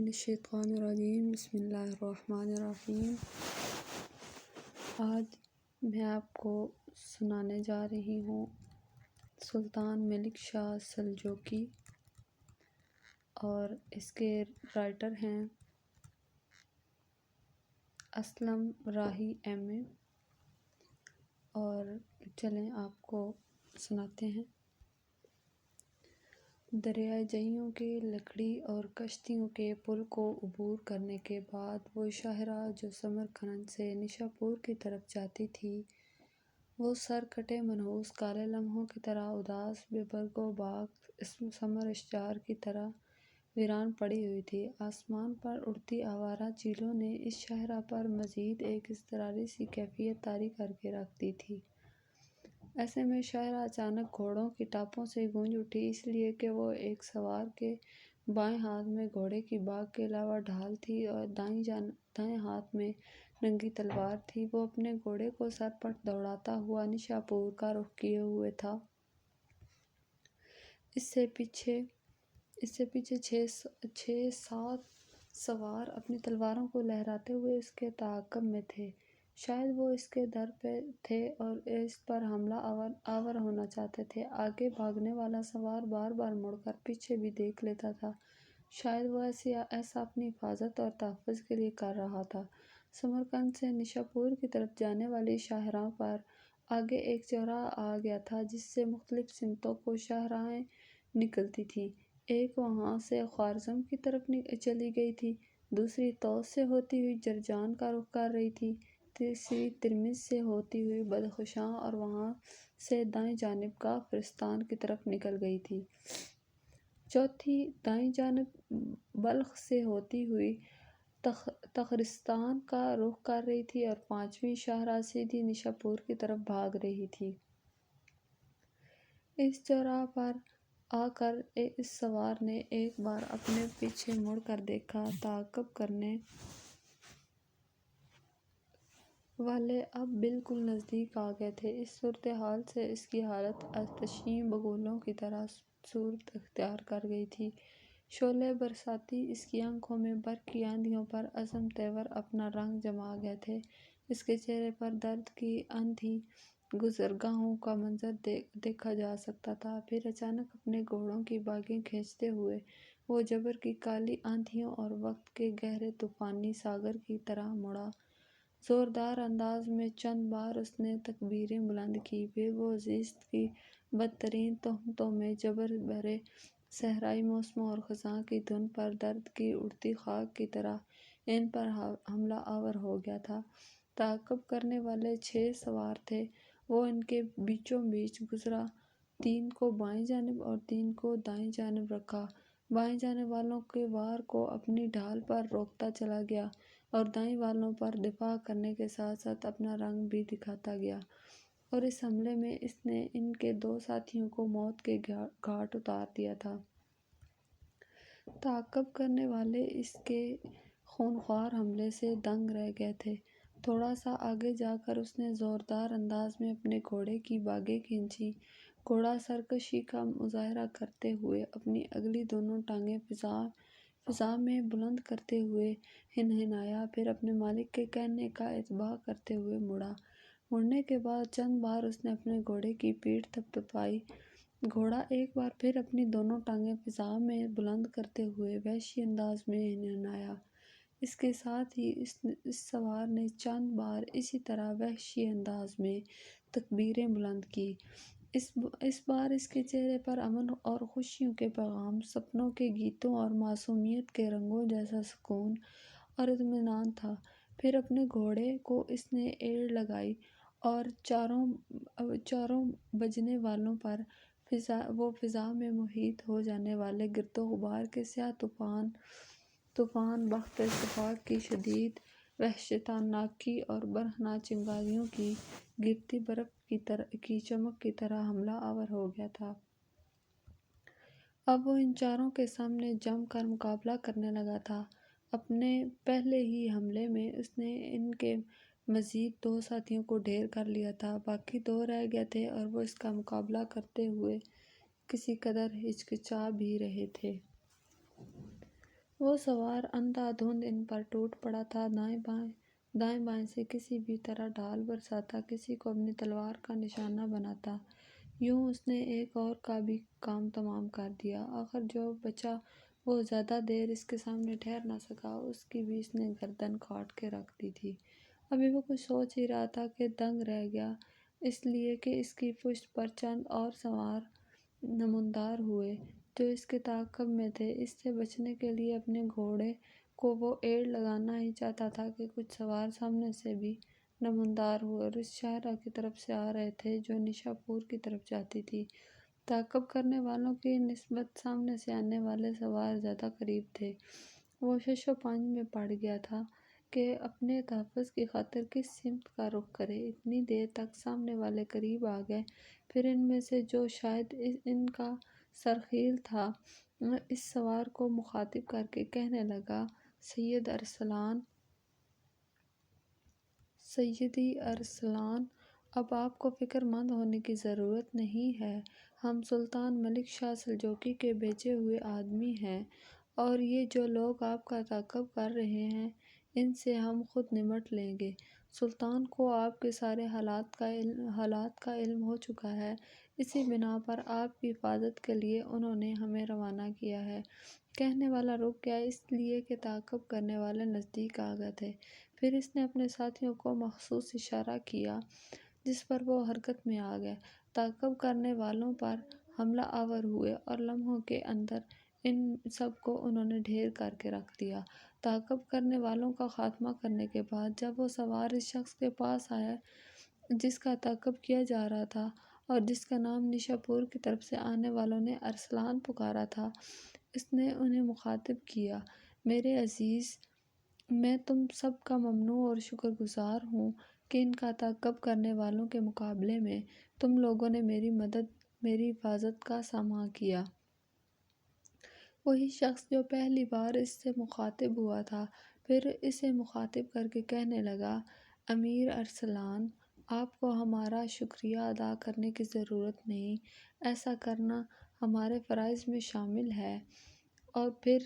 من الشیطان الرجیم بسم اللہ الرحمن الرحیم۔ آج میں آپ کو سنانے جا رہی ہوں سلطان ملک شاہ سلجوقی، اور اس کے رائٹر ہیں اسلم راہی ایم اے۔ اور چلیں آپ کو سناتے ہیں۔ دریائے جئیوں کے لکڑی اور کشتیوں کے پل کو عبور کرنے کے بعد وہ شاہراہ جو سمرقند سے نشاپور کی طرف جاتی تھی، وہ سر کٹے منحوس کالے لمحوں کی طرح اداس، بے برگ و باق ثمر اشجار کی طرح ویران پڑی ہوئی تھی۔ آسمان پر اڑتی آوارہ چیلوں نے اس شاہراہ پر مزید ایک اضطراری سی کیفیت طاری کر کے رکھ دی تھی۔ ایسے میں شاہراہ اچانک گھوڑوں کی ٹاپوں سے گونج اٹھی، اس لیے کہ وہ ایک سوار کے بائیں ہاتھ میں گھوڑے کی باگ کے علاوہ ڈھال تھی اور دائیں ہاتھ میں ننگی تلوار تھی۔ وہ اپنے گھوڑے کو سرپٹ دوڑاتا ہوا نشاپور کا رخ کیے ہوئے تھا۔ اس سے پیچھے چھ سات سوار اپنی تلواروں کو لہراتے ہوئے اس کے تعاقب میں تھے۔ شاید وہ اس کے در پہ تھے اور اس پر حملہ آور ہونا چاہتے تھے۔ آگے بھاگنے والا سوار بار بار مڑ کر پیچھے بھی دیکھ لیتا تھا، شاید وہ ایسا اپنی حفاظت اور تحفظ کے لیے کر رہا تھا۔ سمرقند سے نشاپور کی طرف جانے والی شاہراہ پر آگے ایک چوراہا آ گیا تھا، جس سے مختلف سمتوں کو شاہراہیں نکلتی تھیں۔ ایک وہاں سے خوارزم کی طرف چلی گئی تھی، دوسری طوس سے ہوتی ہوئی جرجان کا رخ کر رہی تھی، تیسری ترمذ سے ہوتی ہوئی بدخشاں اور وہاں سے دائیں جانب کافرستان کی طرف نکل گئی تھی، چوتھی دائیں جانب بلخ سے ہوتی ہوئی تخارستان کا رخ کر رہی تھی اور پانچویں شاہراہ سیدھی نشاپور کی طرف بھاگ رہی تھی۔ اس چوراہے پر آ کر اس سوار نے ایک بار اپنے پیچھے مڑ کر دیکھا۔ تعاقب کرنے والے اب بالکل نزدیک آ گئے تھے۔ اس صورتحال سے اس کی حالت آتشین بگولوں کی طرح صورت اختیار کر گئی تھی۔ شعلے برساتی اس کی آنکھوں میں برق کی آندھیوں پر عزم تیور اپنا رنگ جما گئے تھے۔ اس کے چہرے پر درد کی اندھی گزرگاہوں کا منظر دیکھا جا سکتا تھا۔ پھر اچانک اپنے گھوڑوں کی باگیں کھینچتے ہوئے وہ جبر کی کالی آندھیوں اور وقت کے گہرے طوفانی ساگر کی طرح مڑا۔ زوردار انداز میں چند بار اس نے تکبیریں بلند کیں، پھر وہ زیست کی بدترین تہمتوں میں جبر بھرے صحرائی موسموں اور خزاں کی دھن پر درد کی اڑتی خاک کی طرح ان پر حملہ آور ہو گیا تھا۔ تعاقب کرنے والے 6 سوار تھے، وہ ان کے بیچوں بیچ گزرا، 3 کو بائیں جانب اور 3 کو دائیں جانب رکھا۔ بائیں جانب والوں کے وار کو اپنی ڈھال پر روکتا چلا گیا اور دائیں والوں پر دفاع کرنے کے ساتھ ساتھ اپنا رنگ بھی دکھاتا گیا، اور اس حملے میں اس نے ان کے 2 ساتھیوں کو موت کے گھاٹ اتار دیا تھا۔ تعاقب کرنے والے اس کے خونخوار حملے سے دنگ رہ گئے تھے۔ تھوڑا سا آگے جا کر اس نے زوردار انداز میں اپنے گھوڑے کی باگیں کھینچیں۔ گھوڑا سرکشی کا مظاہرہ کرتے ہوئے اپنی اگلی دونوں ٹانگیں فضا میں بلند کرتے ہوئے ہنہنایا، پھر اپنے مالک کے کہنے کا اتباع کرتے ہوئے مڑا۔ مڑنے کے بعد چند بار اس نے اپنے گھوڑے کی پیٹھ تھپتھپائی۔ گھوڑا ایک بار پھر اپنی دونوں ٹانگیں فضا میں بلند کرتے ہوئے وحشی انداز میں ہنہنایا۔ اس کے ساتھ ہی اس سوار نے چند بار اسی طرح وحشی انداز میں تکبیریں بلند کیں۔ اس بار اس کے چہرے پر امن اور خوشیوں کے پیغام، سپنوں کے گیتوں اور معصومیت کے رنگوں جیسا سکون اور اطمینان تھا۔ پھر اپنے گھوڑے کو اس نے ایڑ لگائی اور چاروں بجنے والوں پر وہ فضا میں محیط ہو جانے والے گرد و غبار کے سیاہ طوفان بخت اتفاق کی شدید وحشتناکی اور برہنہ چنگاریوں کی گرتی برف کی چمک کی طرح حملہ آور ہو گیا تھا۔ اب وہ ان چاروں کے سامنے جم کر مقابلہ کرنے لگا تھا۔ اپنے پہلے ہی حملے میں اس نے ان کے مزید 2 ساتھیوں کو ڈھیر کر لیا تھا، باقی 2 رہ گئے تھے اور وہ اس کا مقابلہ کرتے ہوئے کسی قدر ہچکچا بھی رہے تھے۔ وہ سوار اندھا دھند ان پر ٹوٹ پڑا تھا، دائیں بائیں سے کسی بھی طرح ڈھال برساتا، کسی کو اپنی تلوار کا نشانہ بناتا۔ یوں اس نے ایک اور کا بھی کام تمام کر دیا۔ آخر جو بچا وہ زیادہ دیر اس کے سامنے ٹھہر نہ سکا، اس کی بھی اس نے گردن کاٹ کے رکھ دی تھی۔ ابھی وہ کچھ سوچ ہی رہا تھا کہ دنگ رہ گیا، اس لیے کہ اس کی پشت پر چند اور سوار نمودار ہوئے جو اس کے تعاقب میں تھے۔ اس سے بچنے کے لیے اپنے گھوڑے کو وہ ایڑ لگانا ہی چاہتا تھا کہ کچھ سوار سامنے سے بھی نمودار ہوئے اور اس شاہراہ کی طرف سے آ رہے تھے جو نشا پور کی طرف جاتی تھی۔ تعاقب کرنے والوں کی نسبت سامنے سے آنے والے سوار زیادہ قریب تھے۔ وہ شش و پنج میں پڑ گیا تھا کہ اپنے تحفظ کی خاطر کس سمت کا رخ کرے۔ اتنی دیر تک سامنے والے قریب آ گئے، پھر ان میں سے جو شاید ان کا سرخیل تھا اس سوار کو مخاطب کر کے کہنے لگا، سیدی ارسلان، اب آپ کو فکر مند ہونے کی ضرورت نہیں ہے۔ ہم سلطان ملک شاہ سلجوقی کے بھیجے ہوئے آدمی ہیں اور یہ جو لوگ آپ کا تعاقب کر رہے ہیں ان سے ہم خود نمٹ لیں گے۔ سلطان کو آپ کے سارے حالات کا علم ہو چکا ہے، اسی بنا پر آپ کی حفاظت کے لیے انہوں نے ہمیں روانہ کیا ہے۔ کہنے والا رک گیا، اس لیے کہ تعاقب کرنے والے نزدیک آ گئے تھے۔ پھر اس نے اپنے ساتھیوں کو مخصوص اشارہ کیا جس پر وہ حرکت میں آ گئے۔ تعاقب کرنے والوں پر حملہ آور ہوئے اور لمحوں کے اندر ان سب کو انہوں نے ڈھیر کر کے رکھ دیا۔ تعاقب کرنے والوں کا خاتمہ کرنے کے بعد جب وہ سوار اس شخص کے پاس آیا جس کا تعاقب کیا جا رہا تھا اور جس کا نام نشا پور کی طرف سے آنے والوں نے ارسلان پکارا تھا، اس نے انہیں مخاطب کیا، میرے عزیز، میں تم سب کا ممنون اور شکر گزار ہوں کہ ان کا تعاقب کرنے والوں کے مقابلے میں تم لوگوں نے میری حفاظت کا ساماں کیا۔ وہی شخص جو پہلی بار اس سے مخاطب ہوا تھا پھر اسے مخاطب کر کے کہنے لگا، امیر ارسلان، آپ کو ہمارا شکریہ ادا کرنے کی ضرورت نہیں، ایسا کرنا ہمارے فرائض میں شامل ہے، اور پھر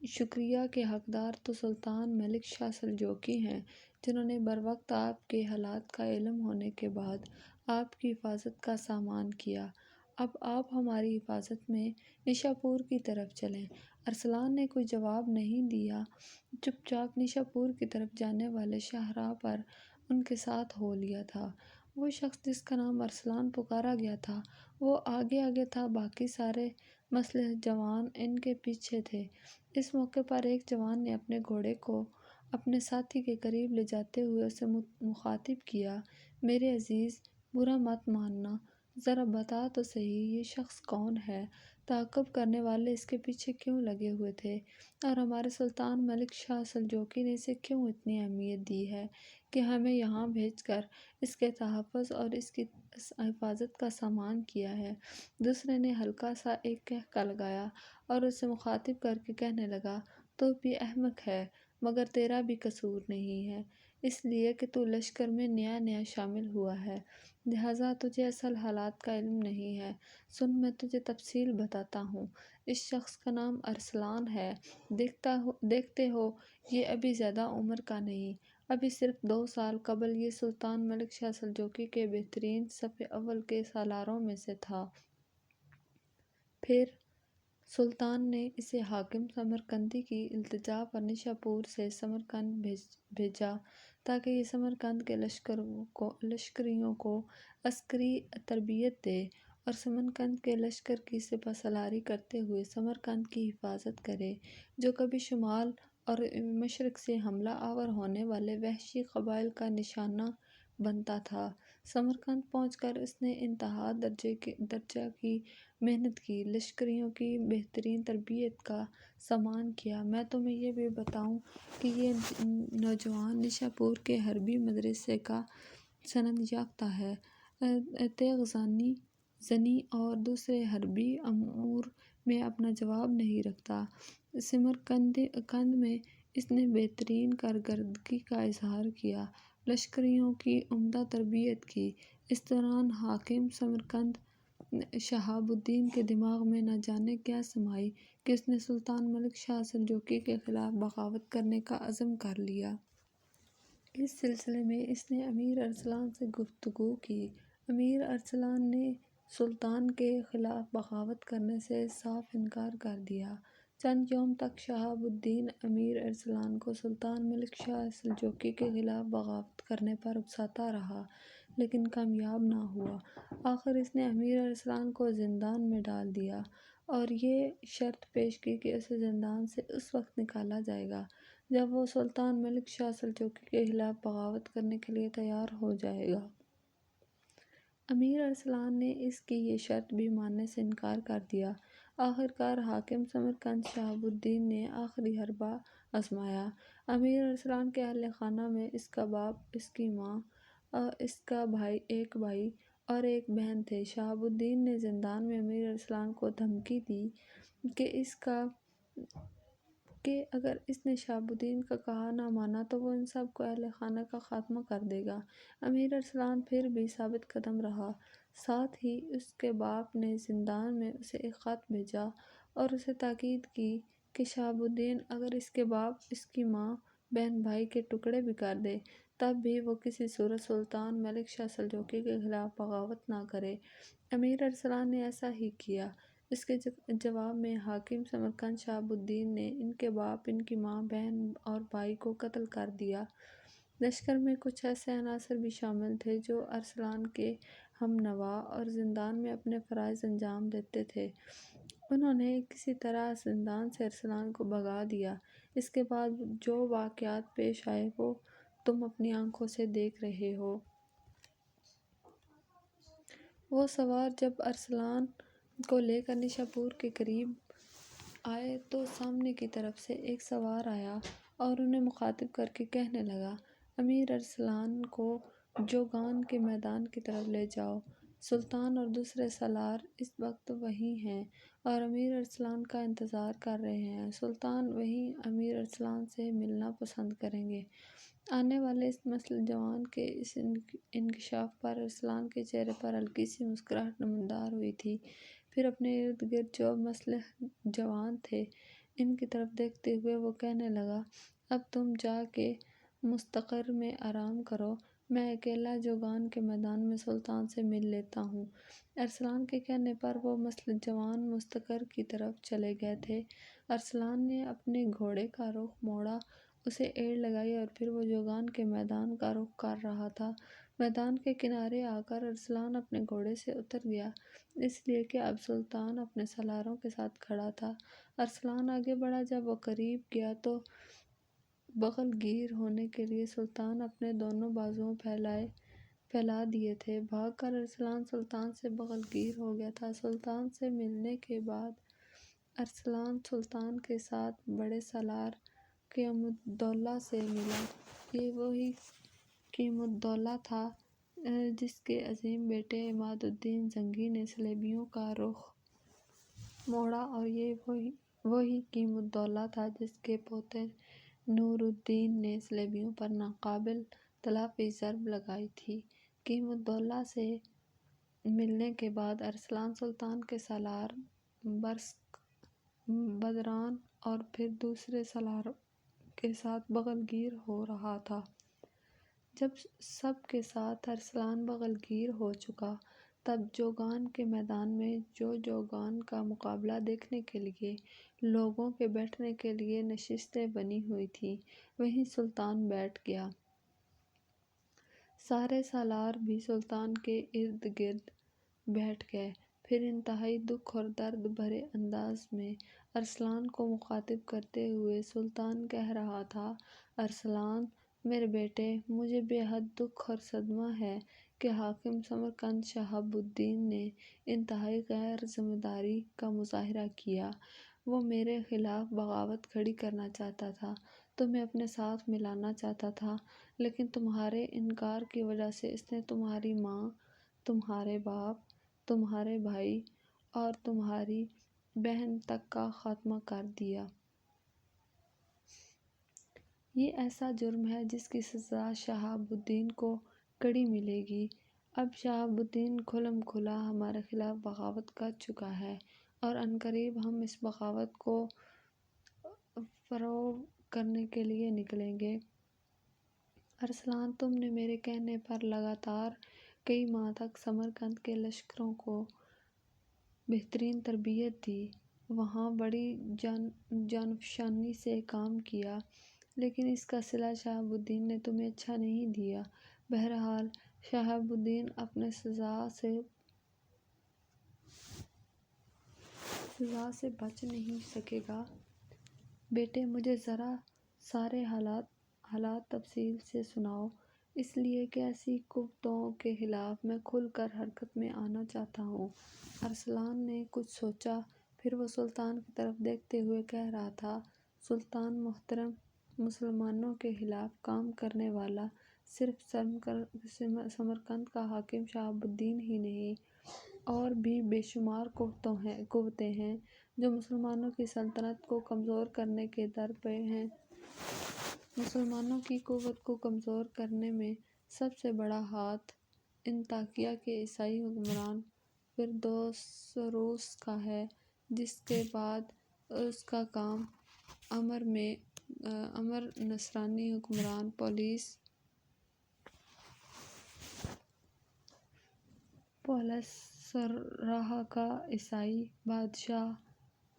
شکریہ کے حقدار تو سلطان ملک شاہ سلجوقی ہیں جنہوں نے بروقت آپ کے حالات کا علم ہونے کے بعد آپ کی حفاظت کا سامان کیا۔ اب آپ ہماری حفاظت میں نشا پور کی طرف چلیں۔ ارسلان نے کوئی جواب نہیں دیا، چپ چاپ نشا پور کی طرف جانے والے شاہراہ پر ان کے ساتھ ہو لیا تھا۔ وہ شخص جس کا نام ارسلان پکارا گیا تھا وہ آگے آگے تھا، باقی سارے مسلح جوان ان کے پیچھے تھے۔ اس موقع پر ایک جوان نے اپنے گھوڑے کو اپنے ساتھی کے قریب لے جاتے ہوئے اسے مخاطب کیا، میرے عزیز، برا مت ماننا، ذرا بتا تو صحیح یہ شخص کون ہے، تعاقب کرنے والے اس کے پیچھے کیوں لگے ہوئے تھے اور ہمارے سلطان ملک شاہ سلجوقی نے اسے کیوں اتنی اہمیت دی ہے کہ ہمیں یہاں بھیج کر اس کے تحفظ اور اس کی حفاظت کا سامان کیا ہے۔ دوسرے نے ہلکا سا ایک کہکا لگایا اور اسے مخاطب کر کے کہنے لگا، تو بھی احمق ہے، مگر تیرا بھی قصور نہیں ہے، اس لیے کہ تو لشکر میں نیا شامل ہوا ہے، لہٰذا تجھے اصل حالات کا علم نہیں ہے۔ سن، میں تجھے تفصیل بتاتا ہوں۔ اس شخص کا نام ارسلان ہے، دیکھتے ہو یہ ابھی زیادہ عمر کا نہیں، ابھی صرف 2 سال قبل یہ سلطان ملک شاہ سلجوقی کے بہترین صف اول کے سالاروں میں سے تھا۔ پھر سلطان نے اسے حاکم سمرقندی کی التجا پر نشا پور سے سمرقند بھیجا تاکہ یہ سمرقند کے لشکریوں کو عسکری تربیت دے اور سمرقند کے لشکر کی سپہ سالاری کرتے ہوئے سمرقند کی حفاظت کرے جو کبھی شمال اور مشرق سے حملہ آور ہونے والے وحشی قبائل کا نشانہ بنتا تھا۔ سمرقند پہنچ کر اس نے انتہا درجہ کی محنت کی، لشکریوں کی بہترین تربیت کا سامان کیا۔ میں تمہیں یہ بھی بتاؤں کہ یہ نوجوان نشا پور کے حربی مدرسے کا سند یافتہ ہے، تیغ زنی اور دوسرے حربی امور میں اپنا جواب نہیں رکھتا۔ سمرقند میں اس نے بہترین کارکردگی کا اظہار کیا، لشکریوں کی عمدہ تربیت کی۔ اس دوران حاکم سمرقند شہاب الدین کے دماغ میں نہ جانے کیا سمائی کہ اس نے سلطان ملک شاہ سلجوقی کے خلاف بغاوت کرنے کا عزم کر لیا۔ اس سلسلے میں اس نے امیر ارسلان سے گفتگو کی۔ امیر ارسلان نے سلطان کے خلاف بغاوت کرنے سے صاف انکار کر دیا۔ چند یوم تک شہاب الدین امیر ارسلان کو سلطان ملک شاہ سلجوقی کے خلاف بغاوت کرنے پر اکساتا رہا لیکن کامیاب نہ ہوا۔ آخر اس نے امیر ارسلان کو زندان میں ڈال دیا اور یہ شرط پیش کی کہ اسے زندان سے اس وقت نکالا جائے گا جب وہ سلطان ملک شاہ سلجوقی کے خلاف بغاوت کرنے کے لیے تیار ہو جائے گا۔ امیر ارسلان نے اس کی یہ شرط بھی ماننے سے انکار کر دیا۔ آخرکار حاکم سمرقند شہاب الدین نے آخری حربہ آزمایا۔ امیر ارسلان کے اہل خانہ میں اس کا باپ، اس کی ماں، اس کا ایک بھائی اور ایک بہن تھے۔ شہاب الدین نے زندان میں امیر ارسلان کو دھمکی دی کہ اگر اس نے شہاب الدین کا کہا نہ مانا تو وہ ان سب کو اہل خانہ کا خاتمہ کر دے گا۔ امیر ارسلان پھر بھی ثابت قدم رہا۔ ساتھ ہی اس کے باپ نے زندان میں اسے ایک خط بھیجا اور اسے تاکید کی کہ شہاب الدین اگر اس کے باپ، اس کی ماں، بہن بھائی کے ٹکڑے بھی کر دے تب بھی وہ کسی صورت سلطان ملک شاہ سلجوقی کے خلاف بغاوت نہ کرے۔ امیر ارسلان نے ایسا ہی کیا۔ اس کے جواب میں حاکم سمرقند شہاب الدین نے ان کے باپ، ان کی ماں، بہن اور بھائی کو قتل کر دیا۔ لشکر میں کچھ ایسے عناصر بھی شامل تھے جو ارسلان کے ہم نوا اور زندان میں اپنے فرائض انجام دیتے تھے۔ انہوں نے کسی طرح زندان سے ارسلان کو بھگا دیا۔ اس کے بعد جو واقعات پیش آئے وہ تم اپنی آنکھوں سے دیکھ رہے ہو۔ وہ سوار جب ارسلان کو لے کر نشاپور کے قریب آئے تو سامنے کی طرف سے ایک سوار آیا اور انہیں مخاطب کر کے کہنے لگا، امیر ارسلان کو جوگان کے میدان کی طرف لے جاؤ۔ سلطان اور دوسرے سالار اس وقت وہیں ہیں اور امیر ارسلان کا انتظار کر رہے ہیں۔ سلطان وہیں امیر ارسلان سے ملنا پسند کریں گے۔ آنے والے اس مسلح جوان کے اس انکشاف پر ارسلان کے چہرے پر ہلکی سی مسکراہٹ نمودار ہوئی تھی۔ پھر اپنے ارد گرد جو مسلح جوان تھے ان کی طرف دیکھتے ہوئے وہ کہنے لگا، اب تم جا کے مستقر میں آرام کرو، میں اکیلا جوگان کے میدان میں سلطان سے مل لیتا ہوں۔ ارسلان کے کہنے پر وہ مسلح جوان مستقر کی طرف چلے گئے تھے۔ ارسلان نے اپنے گھوڑے کا رخ موڑا، اسے ایڑ لگائی اور پھر وہ جوگان کے میدان کا رخ کر رہا تھا۔ میدان کے کنارے آ کر ارسلان اپنے گھوڑے سے اتر گیا، اس لیے کہ اب سلطان اپنے سالاروں کے ساتھ کھڑا تھا۔ ارسلان آگے بڑھا، جب وہ قریب گیا تو بغل گیر ہونے کے لیے سلطان اپنے دونوں بازو پھیلا دیے تھے۔ بھاگ کر ارسلان سلطان سے بغل گیر ہو گیا تھا۔ سلطان سے ملنے کے بعد ارسلان سلطان کے ساتھ بڑے سالار قیوم الدولہ سے ملا۔ یہ وہی قیوم الدولہ تھا جس کے عظیم بیٹے عماد الدین زنگی نے صلیبیوں کا رخ موڑا اور یہ وہی قیوم الدولہ تھا جس کے پوتے نور الدین نے صلیبیوں پر ناقابل تلافی ضرب لگائی تھی۔ قیوم الدولہ سے ملنے کے بعد ارسلان سلطان کے سالار برسک، بدران اور پھر دوسرے سالاروں کے ساتھ بغل گیر ہو رہا تھا۔ جب سب کے ساتھ ارسلان بغل گیر ہو چکا تب جوگان کے میدان میں جوگان کا مقابلہ دیکھنے کے لیے لوگوں کے بیٹھنے کے لیے نشستیں بنی ہوئی تھیں، وہیں سلطان بیٹھ گیا۔ سارے سالار بھی سلطان کے ارد گرد بیٹھ گئے۔ پھر انتہائی دکھ اور درد بھرے انداز میں ارسلان کو مخاطب کرتے ہوئے سلطان کہہ رہا تھا، ارسلان میرے بیٹے، مجھے بے حد دکھ اور صدمہ ہے کہ حاکم سمرقند شہاب الدین نے انتہائی غیر ذمہ داری کا مظاہرہ کیا۔ وہ میرے خلاف بغاوت کھڑی کرنا چاہتا تھا، تمہیں اپنے ساتھ ملانا چاہتا تھا، لیکن تمہارے انکار کی وجہ سے اس نے تمہاری ماں، تمہارے باپ، تمہارے بھائی اور تمہاری بہن تک کا خاتمہ کر دیا۔ یہ ایسا جرم ہے جس کی سزا شہاب الدین کو کڑی ملے گی۔ اب شہاب الدین کھلم کھلا ہمارے خلاف بغاوت کر چکا ہے اور عنقریب ہم اس بغاوت کو فروغ کرنے کے لیے نکلیں گے۔ ارسلان، تم نے میرے کہنے پر لگاتار کئی ماہ تک سمرقند کے لشکروں کو بہترین تربیت دی، وہاں بڑی جانفشانی سے کام کیا، لیکن اس کا صلہ شہاب الدین نے تمہیں اچھا نہیں دیا۔ بہرحال شہاب الدین اپنے سزا سے بچ نہیں سکے گا۔ بیٹے، مجھے ذرا سارے حالات تفصیل سے سناؤ، اس لیے کہ ایسی قوتوں کے خلاف میں کھل کر حرکت میں آنا چاہتا ہوں۔ ارسلان نے کچھ سوچا، پھر وہ سلطان کی طرف دیکھتے ہوئے کہہ رہا تھا، سلطان محترم، مسلمانوں کے خلاف کام کرنے والا صرف سمرقند کا حاکم شہاب الدین ہی نہیں، اور بھی بے شمار قوتیں ہیں جو مسلمانوں کی سلطنت کو کمزور کرنے کے در پہ ہیں۔ مسلمانوں کی قوت کو کمزور کرنے میں سب سے بڑا ہاتھ انطاکیہ کے عیسائی حکمران فردوسروس کا ہے، جس کے بعد اس کا کام امر نصرانی حکمران پولس راہ کا عیسائی بادشاہ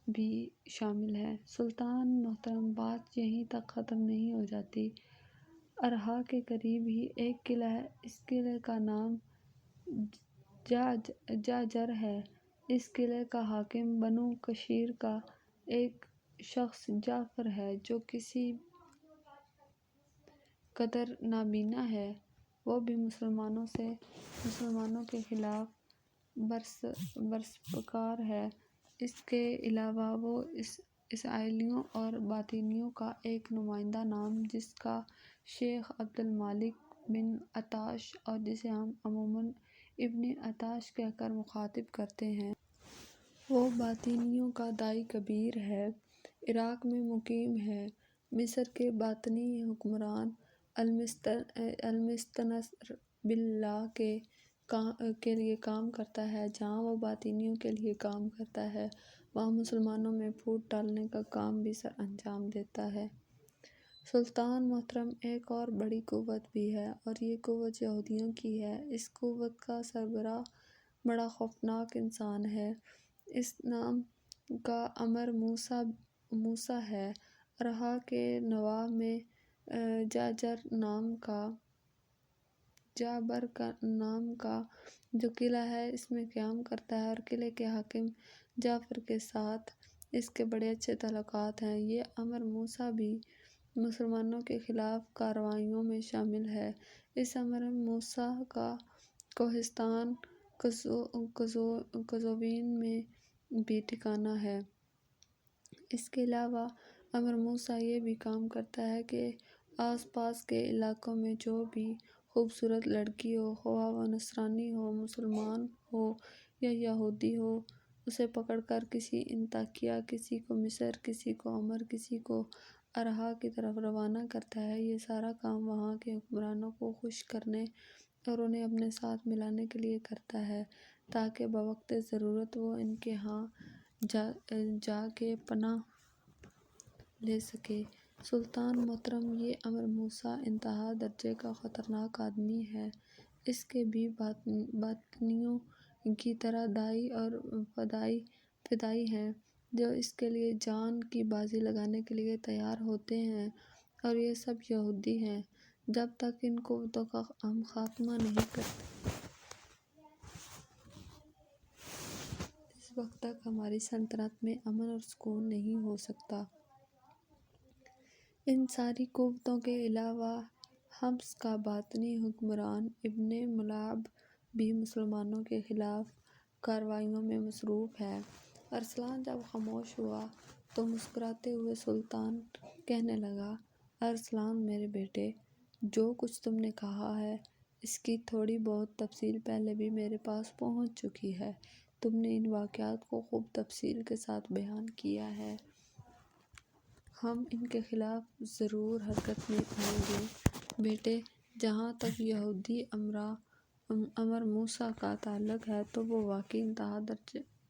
بھی شامل ہے۔ سلطان محترم، بات یہیں تک ختم نہیں ہو جاتی۔ ارہا کے قریب ہی ایک قلعہ ہے، اس قلعے کا نام جاجر ہے۔ اس قلعے کا حاکم بنو کشیر کا ایک شخص جعفر ہے، جو کسی قدر نابینا ہے۔ وہ بھی مسلمانوں کے خلاف برسپکار ہے۔ اس کے علاوہ وہ عیسائیوں اور باطنیوں کا ایک نمائندہ نام، جس کا شیخ عبد المالک بن عطاش اور جسے ہم عموماً ابن عطاش کہہ کر مخاطب کرتے ہیں۔ وہ باطنیوں کا داعی کبیر ہے، عراق میں مقیم ہے، مصر کے باطنی حکمران المستنصر باللہ کے لیے کام کرتا ہے۔ جہاں وہ باطنیوں کے لیے کام کرتا ہے، وہاں مسلمانوں میں پھوٹ ڈالنے کا کام بھی سر انجام دیتا ہے۔ سلطان محترم، ایک اور بڑی قوت بھی ہے، اور یہ قوت یہودیوں کی ہے۔ اس قوت کا سربراہ بڑا خوفناک انسان ہے۔ اس نام کا امر موسیٰ ہے۔ ارہا کے نواح میں جابر نام کا جو قلعہ ہے، اس میں قیام کرتا ہے، اور قلعے کے حاکم جعفر کے ساتھ اس کے بڑے اچھے تعلقات ہیں۔ یہ امر موسیٰ بھی مسلمانوں کے خلاف کارروائیوں میں شامل ہے۔ اس امر موسیٰ کا کوہستان قزوین میں بھی ٹھکانہ ہے۔ اس کے علاوہ امر موسیٰ یہ بھی کام کرتا ہے کہ آس پاس کے علاقوں میں جو بھی خوبصورت لڑکی ہو، خواہ وہ نصرانی ہو، مسلمان ہو یا یہودی ہو، اسے پکڑ کر کسی انطاکیہ، کسی کو مصر، کسی کو عمر، کسی کو ارہا کی طرف روانہ کرتا ہے۔ یہ سارا کام وہاں کے حکمرانوں کو خوش کرنے اور انہیں اپنے ساتھ ملانے کے لیے کرتا ہے، تاکہ بوقت ضرورت وہ ان کے ہاں جا کے پناہ لے سکے۔ سلطان محترم، یہ امر موسیٰ انتہا درجے کا خطرناک آدمی ہے۔ اس کے بھی باطنیوں کی طرح داعی اور فدائی ہیں، جو اس کے لیے جان کی بازی لگانے کے لیے تیار ہوتے ہیں، اور یہ سب یہودی ہیں۔ جب تک ان قوتوں کا ہم خاتمہ نہیں کرتے، اس وقت تک ہماری سلطنت میں امن اور سکون نہیں ہو سکتا۔ ان ساری قوتوں کے علاوہ حمص کا باطنی حکمران ابن ملعب بھی مسلمانوں کے خلاف کارروائیوں میں مصروف ہے۔ ارسلان جب خاموش ہوا تو مسکراتے ہوئے سلطان کہنے لگا، ارسلان میرے بیٹے، جو کچھ تم نے کہا ہے، اس کی تھوڑی بہت تفصیل پہلے بھی میرے پاس پہنچ چکی ہے۔ تم نے ان واقعات کو خوب تفصیل کے ساتھ بیان کیا ہے۔ ہم ان کے خلاف ضرور حرکت میں آئیں گے۔ بیٹے، جہاں تک یہودی امراء امر موسیٰ کا تعلق ہے تو وہ واقعی انتہا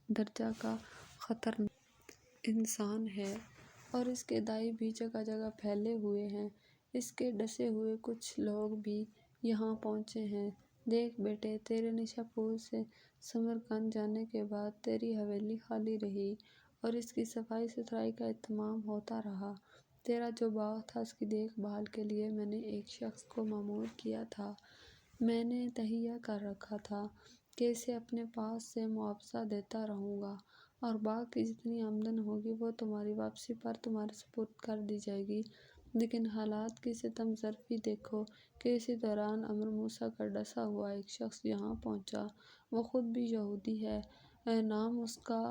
درجہ کا خطرناک انسان ہے، اور اس کے داعی بھی جگہ جگہ پھیلے ہوئے ہیں۔ اس کے ڈسے ہوئے کچھ لوگ بھی یہاں پہنچے ہیں۔ دیکھ بیٹے، تیرے نشاپور سے سمرقند جانے کے بعد تیری حویلی خالی رہی اور اس کی صفائی ستھرائی کا اہتمام ہوتا رہا۔ تیرا جو باغ تھا اس کی دیکھ بھال کے لیے میں نے ایک شخص کو مامور کیا تھا۔ میں نے تہیہ کر رکھا تھا کہ اسے اپنے پاس سے معاوضہ دیتا رہوں گا، اور باغ کی جتنی آمدن ہوگی وہ تمہاری واپسی پر تمہارے سپرد کر دی جائے گی۔ لیکن حالات کی ستم ظرفی دیکھو کہ اسی دوران امر موسیٰ کا ڈسا ہوا ایک شخص یہاں پہنچا۔ وہ خود بھی یہودی ہے، نام اس کا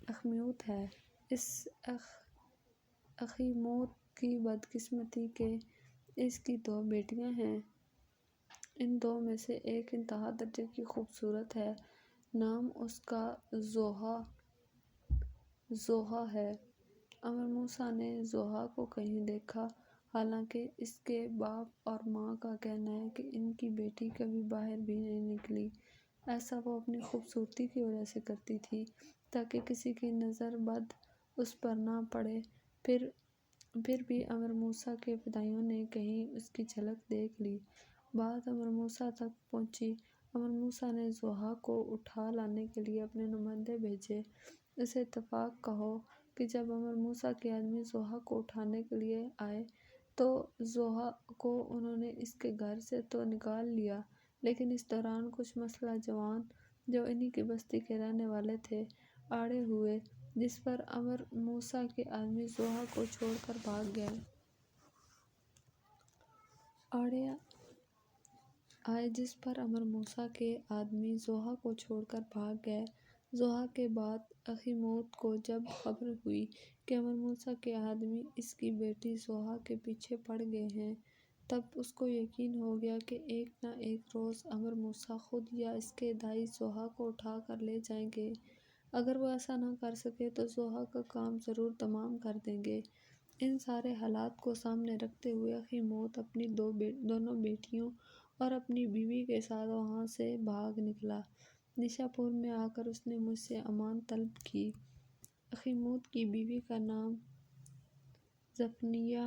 اخمیوت ہے۔ اس اخیموت کی بدقسمتی کہ اس کی 2 بیٹیاں ہیں۔ ان 2 میں سے ایک انتہا درجے کی خوبصورت ہے، نام اس کا زوہا ہے۔ امر موسیٰ نے زوہا کو کہیں دیکھا، حالانکہ اس کے باپ اور ماں کا کہنا ہے کہ ان کی بیٹی کبھی باہر بھی نہیں نکلی۔ ایسا وہ اپنی خوبصورتی کی وجہ سے کرتی تھی تاکہ کسی کی نظر بد اس پر نہ پڑے۔ پھر بھی امر موسیٰ کے فدائیوں نے کہیں اس کی جھلک دیکھ لی۔ بات امر موسیٰ تک پہنچی۔ امر موسیٰ نے زوہا کو اٹھا لانے کے لیے اپنے نمائندے بھیجے۔ اسے اتفاق کہو کہ جب امر موسیٰ کے آدمی زوہا کو اٹھانے کے لیے آئے تو زوہا کو انہوں نے اس کے گھر سے تو نکال لیا، لیکن اس دوران کچھ مسلح جوان جو انہی کی بستی کے رہنے والے تھے آڑے ہوئے، جس پر امر موسیٰ کے آدمی زوہا کو چھوڑ کر بھاگ گئے۔ زوہا کے بعد اخیموت کو جب خبر ہوئی کہ امر موسیٰ کے آدمی اس کی بیٹی زوہا کے پیچھے پڑ گئے ہیں، تب اس کو یقین ہو گیا کہ ایک نہ ایک روز امر موسیٰ خود یا اس کے دائی زوہا کو اٹھا کر لے جائیں گے۔ اگر وہ ایسا نہ کر سکے تو زوہا کا کام ضرور تمام کر دیں گے۔ ان سارے حالات کو سامنے رکھتے ہوئے اخیموت اپنی دونوں بیٹیوں اور اپنی بیوی کے ساتھ وہاں سے بھاگ نکلا۔ نشاپور میں آ کر اس نے مجھ سے امان طلب کی۔ اخیموت کی بیوی کا نام زفنیہ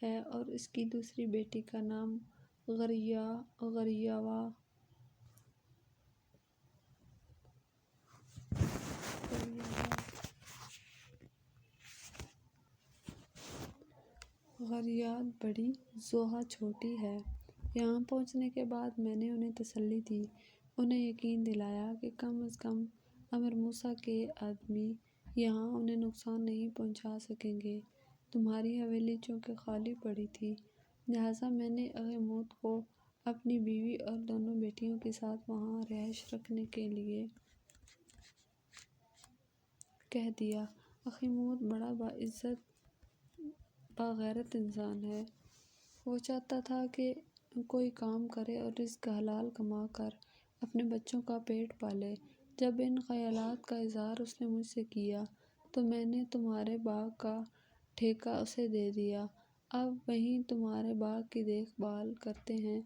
ہے اور اس کی دوسری بیٹی کا نام غریاد بڑی، زوہا چھوٹی ہے۔ یہاں پہنچنے کے بعد میں نے انہیں تسلی دی، انہیں یقین دلایا کہ کم از کم امر موسیٰ کے آدمی یہاں انہیں نقصان نہیں پہنچا سکیں گے۔ تمہاری حویلی چونکہ خالی پڑی تھی، لہٰذا میں نے اخیموت کو اپنی بیوی اور دونوں بیٹیوں کے ساتھ وہاں رہائش رکھنے کے لیے کہہ دیا۔ اخیموت بڑا باعزت باغیرت انسان ہے۔ وہ چاہتا تھا کہ کوئی کام کرے اور رزق حلال کما کر اپنے بچوں کا پیٹ پالے۔ جب ان خیالات کا اظہار اس نے مجھ سے کیا تو میں نے تمہارے باغ کا ٹھیکہ اسے دے دیا۔ اب وہیں تمہارے باغ کی دیکھ بھال کرتے ہیں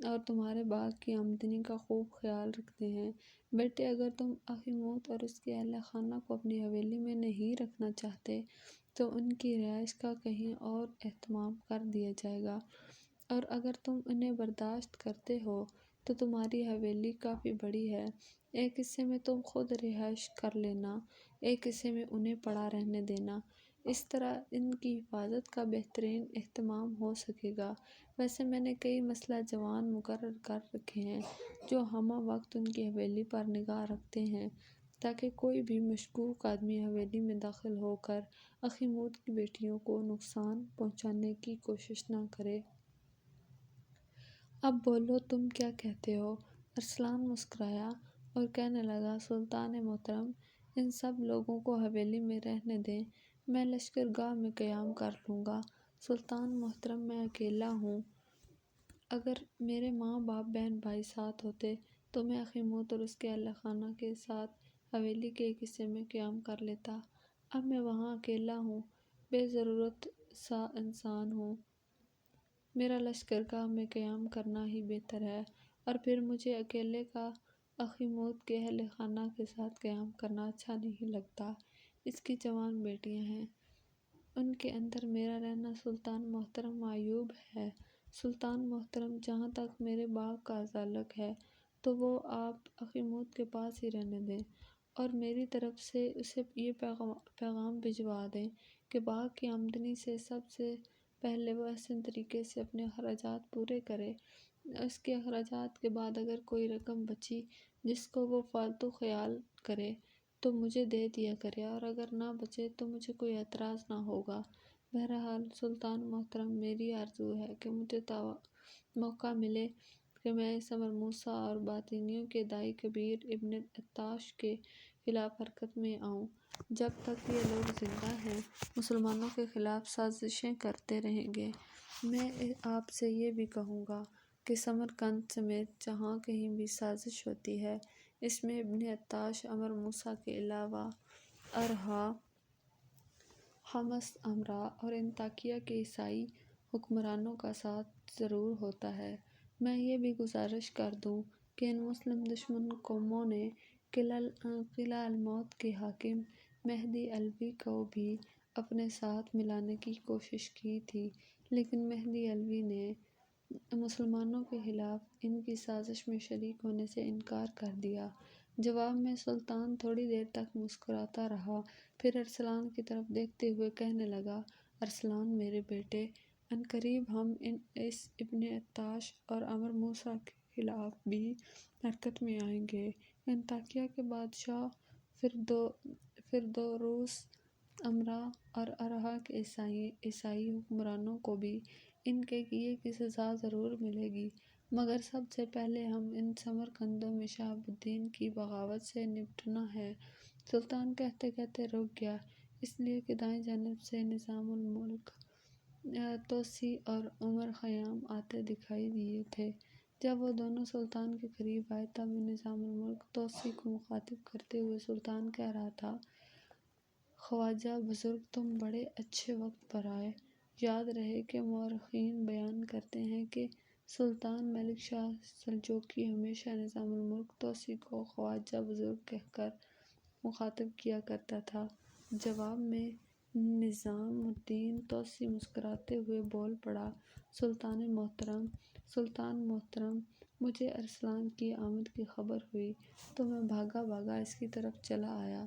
اور تمہارے باغ کی آمدنی کا خوب خیال رکھتے ہیں۔ بیٹے، اگر تم اخیموت اور اس کے اہل خانہ کو اپنی حویلی میں نہیں رکھنا چاہتے تو ان کی رہائش کا کہیں اور اہتمام کر دیا جائے گا، اور اگر تم انہیں برداشت کرتے ہو تو تمہاری حویلی کافی بڑی ہے، ایک حصے میں تم خود رہائش کر لینا، ایک حصے میں انہیں پڑا رہنے دینا۔ اس طرح ان کی حفاظت کا بہترین اہتمام ہو سکے گا۔ ویسے میں نے کئی مسلح جوان مقرر کر رکھے ہیں جو ہمہ وقت ان کی حویلی پر نگاہ رکھتے ہیں تاکہ کوئی بھی مشکوک آدمی حویلی میں داخل ہو کر اخیموت کی بیٹیوں کو نقصان پہنچانے کی کوشش نہ کرے۔ اب بولو، تم کیا کہتے ہو؟ ارسلان مسکرایا اور کہنے لگا، سلطان محترم، ان سب لوگوں کو حویلی میں رہنے دیں، میں لشکرگاہ میں قیام کر لوں گا۔ سلطان محترم، میں اکیلا ہوں، اگر میرے ماں باپ بہن بھائی ساتھ ہوتے تو میں اخیموت اور اس کے اہل خانہ کے ساتھ حویلی کے ایک حصے میں قیام کر لیتا۔ اب میں وہاں اکیلا ہوں، بے ضرورت سا انسان ہوں۔ میرا لشکرگاہ میں قیام کرنا ہی بہتر ہے، اور پھر مجھے اکیلے کا اخیموت کے اہل خانہ کے ساتھ قیام کرنا اچھا نہیں لگتا۔ اس کی جوان بیٹیاں ہیں، ان کے اندر میرا رہنا سلطان محترم معیوب ہے۔ سلطان محترم، جہاں تک میرے باغ کا تعلق ہے تو وہ آپ اخیموت کے پاس ہی رہنے دیں، اور میری طرف سے اسے یہ پیغام بھجوا دیں کہ باغ کی آمدنی سے سب سے پہلے وہ احسن طریقے سے اپنے اخراجات پورے کرے۔ اس کے اخراجات کے بعد اگر کوئی رقم بچی جس کو وہ فالتو خیال کرے تو مجھے دے دیا کرے، اور اگر نہ بچے تو مجھے کوئی اعتراض نہ ہوگا۔ بہرحال سلطان محترم، میری آرزو ہے کہ مجھے موقع ملے کہ میں اس امر موسیٰ اور باطنیوں کے داعی کبیر ابن عطاش کے خلاف حرکت میں آؤں۔ جب تک یہ لوگ زندہ ہیں مسلمانوں کے خلاف سازشیں کرتے رہیں گے۔ میں آپ سے یہ بھی کہوں گا کہ سمرقند سمیت جہاں کہیں بھی سازش ہوتی ہے، اس میں ابن عطاش، امر موسیٰ کے علاوہ ارہا، حمص، امرا اور انطاکیہ کے عیسائی حکمرانوں کا ساتھ ضرور ہوتا ہے۔ میں یہ بھی گزارش کر دوں کہ ان مسلم دشمن قوموں نے قلعہ الموت کے حاکم مہدی علوی کو بھی اپنے ساتھ ملانے کی کوشش کی تھی، لیکن مہدی علوی نے مسلمانوں کے خلاف ان کی سازش میں شریک ہونے سے انکار کر دیا۔ جواب میں سلطان تھوڑی دیر تک مسکراتا رہا، پھر ارسلان کی طرف دیکھتے ہوئے کہنے لگا، ارسلان میرے بیٹے، عنقریب ہم اس ابن عطاش اور امر موسیٰ کے خلاف بھی حرکت میں آئیں گے۔ انطاکیہ کے بادشاہ فردوروس، امرا اور ارہا کے عیسائی حکمرانوں کو بھی ان کے کیے کی سزا ضرور ملے گی، مگر سب سے پہلے ہم ان سمرقندوں میں شہاب الدین کی بغاوت سے نمٹنا ہے۔ سلطان کہتے کہتے رک گیا، اس لیے کہ دائیں جانب سے نظام الملک توسی اور عمر خیام آتے دکھائی دیے تھے۔ جب وہ دونوں سلطان کے قریب آئے تب نظام الملک توسی کو مخاطب کرتے ہوئے سلطان کہہ رہا تھا، خواجہ بزرگ، تم بڑے اچھے وقت پر آئے۔ یاد رہے کہ مورخین بیان کرتے ہیں کہ سلطان ملک شاہ سلجوقی ہمیشہ نظام الملک توسی کو خواجہ بزرگ کہہ کر مخاطب کیا کرتا تھا۔ جواب میں نظام الدین توسی مسکراتے ہوئے بول پڑا، سلطان محترم، مجھے ارسلان کی آمد کی خبر ہوئی تو میں بھاگا بھاگا اس کی طرف چلا آیا۔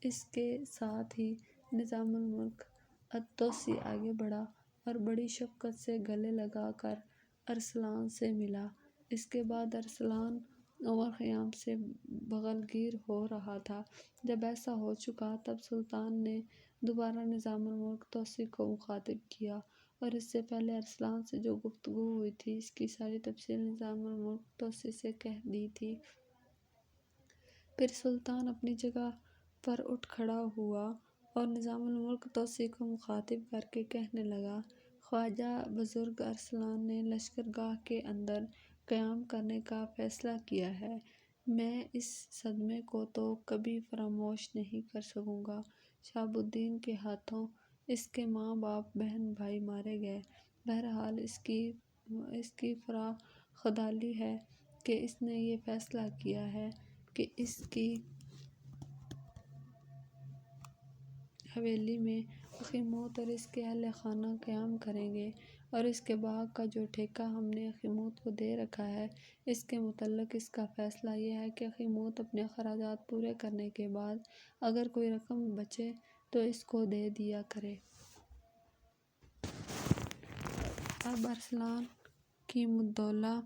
اس کے ساتھ ہی نظام الملک التوسی آگے بڑھا اور بڑی شفقت سے گلے لگا کر ارسلان سے ملا۔ اس کے بعد ارسلان عمر خیام سے بغل گیر ہو رہا تھا۔ جب ایسا ہو چکا تب سلطان نے دوبارہ نظام الملک توسی کو مخاطب کیا اور اس سے پہلے ارسلان سے جو گفتگو ہوئی تھی اس کی ساری تفصیل نظام الملک توسی سے کہہ دی تھی۔ پھر سلطان اپنی جگہ پر اٹھ کھڑا ہوا اور نظام الملک توسی کو مخاطب کر کے کہنے لگا، خواجہ بزرگ، ارسلان نے لشکرگاہ کے اندر قیام کرنے کا فیصلہ کیا ہے۔ میں اس صدمے کو تو کبھی فراموش نہیں کر سکوں گا۔ شہاب الدین کے ہاتھوں اس کے ماں باپ، بہن بھائی مارے گئے۔ بہرحال اس کی فراخدلی ہے کہ اس نے یہ فیصلہ کیا ہے کہ اس کی حویلی میں اخیموت اور اس کے اہل خانہ قیام کریں گے، اور اس کے باغ کا جو ٹھیکہ ہم نے اخیموت کو دے رکھا ہے، اس کے متعلق اس کا فیصلہ یہ ہے کہ اخیموت اپنے اخراجات پورے کرنے کے بعد اگر کوئی رقم بچے تو اس کو دے دیا کرے۔ اب ارسلان کی مدولہ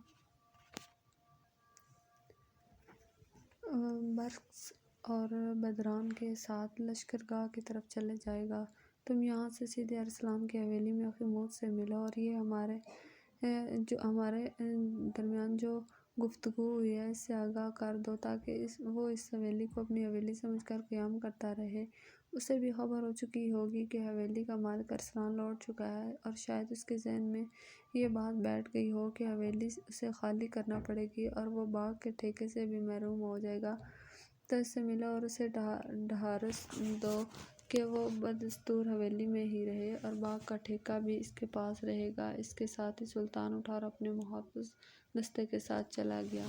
برقس اور بدران کے ساتھ لشکرگاہ کی طرف چلے جائے گا۔ تم یہاں سے سیدھے ارسلان کی حویلی میں اخیموت سے ملو، اور یہ ہمارے درمیان جو گفتگو ہوئی ہے اس سے آگاہ کر دو تاکہ وہ اس حویلی کو اپنی حویلی سمجھ کر قیام کرتا رہے۔ اسے بھی خبر ہو چکی ہوگی کہ حویلی کا مالک ارسلان لوٹ چکا ہے، اور شاید اس کے ذہن میں یہ بات بیٹھ گئی ہو کہ حویلی اسے خالی کرنا پڑے گی اور وہ باغ کے ٹھیکے سے بھی محروم ہو جائے گا۔ تو اس سے ملو اور اسے ڈھارس دو کہ وہ بدستور حویلی میں ہی رہے اور باغ کا ٹھیکہ بھی اس کے پاس رہے گا۔ اس کے ساتھ ہی سلطان اٹھا اور اپنے محافظ دستے کے ساتھ چلا گیا۔